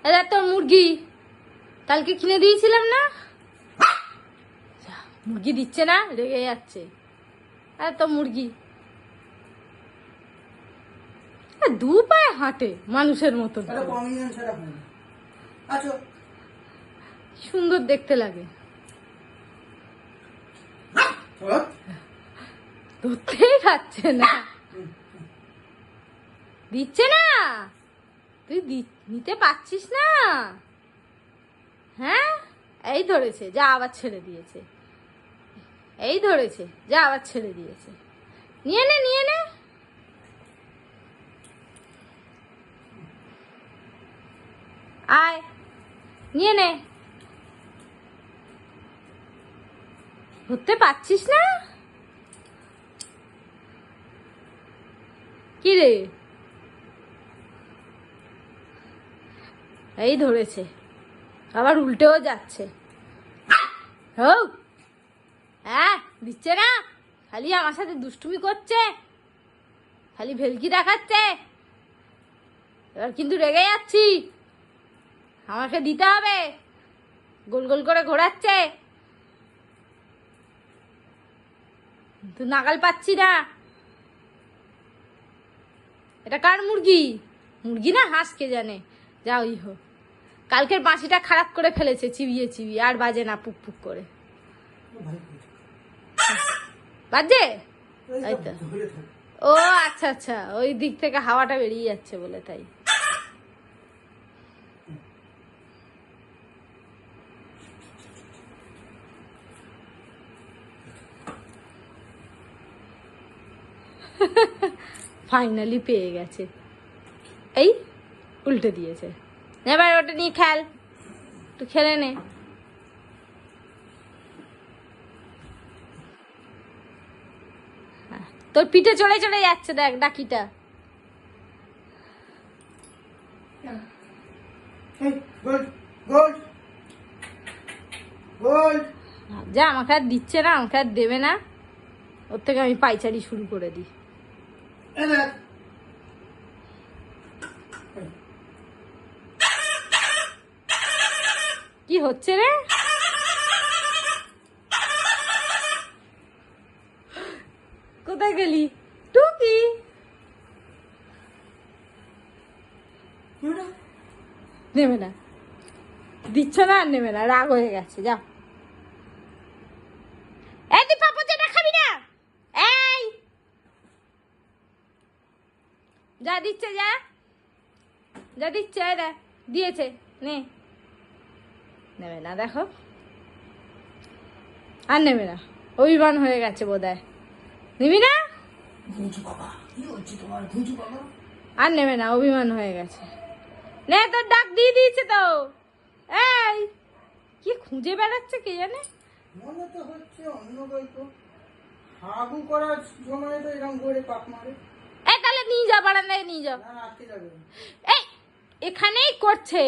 এটা তোর মুরগি, কালকে কিনে দিয়েছিলাম না, মুরগি দিচ্ছে না, রেগে যাচ্ছে। আর তো মুরগি দু পায়ে হাঁটে মানুষের মতো, সুন্দর দেখতে লাগে, ধরতেই পারছে না, দিচ্ছে না, তুই নিতে পারছিস না। হ্যাঁ, এই ধরেছে, যা আবার ছেড়ে দিয়েছে, এই ধরেছে, যা আবার ছেড়ে দিয়েছে। নিয়ে নে, নিয়ে নে। আয়, নিয়ে নে। ধরতে পারছিস না? কি রে? এই ধরেছে, আবার উল্টেও যাচ্ছে। হও, হ্যাঁ, দিচ্ছে না, খালি আমার সাথে দুষ্টুমি করছে, খালি ভেলকি দেখাচ্ছে। এবার কিন্তু রেগে যাচ্ছি, আমাকে দিতে হবে। গোল গোল করে ঘোরাচ্ছে, তুই নাগাল পাচ্ছি না। এটা কার মুরগি? মুরগি না হাঁস কে জানে, যা ওই হোক। কালকের বাঁশিটা খারাপ করে ফেলেছে, চিবিয়ে চিবিয়ে, আর বাজে না পুক পুক করে। বাজে? তাই তো। ও আচ্ছা আচ্ছা, ওই দিক থেকে হাওয়াটা বেরিয়ে যাচ্ছে বলে তাই। ফাইনালি পেয়ে গেছে, এই উল্টে দিয়েছে। এবার ওটা নিয়ে খেল, তুই খেলে নে। তোর পিঠে চড়ে চড়ে যাচ্ছে, দেখ ডাকিটা। যা, আমাকে আর দিচ্ছে না, আমাকে আর দেবে না, ওর থেকে আমি পাইচারি শুরু করে দিই। কি হচ্ছে রে? কোথায় গেলি টুকি? নেবে না, দিচ্ছ না, আর নেবে না, রাগ হয়ে গেছে। যা, এই তুই পাপা যেটা খাবি না, এই যা দিচ্ছে, যা যা দিচ্ছে, দিয়েছে, নে। নেবে না, দেখো, আর নেবে না, অভিমান হয়ে গেছে বোধহয়। নিবি না, আর নেবে না, অভিমান হয়ে গেছে। নে, তোর ডাক দিয়ে দিয়েছে তো। এই কি খুঁজে বেড়াচ্ছে কে জানে, মনে তো হচ্ছে অন্য গল্প। হাগু করার সময় তো এরকম করে পাপ মারে। এই তাহলে নিয়ে যা, বারান্দায় নিয়ে যা। না, আটকে যাবে। এই এখানেই করছে।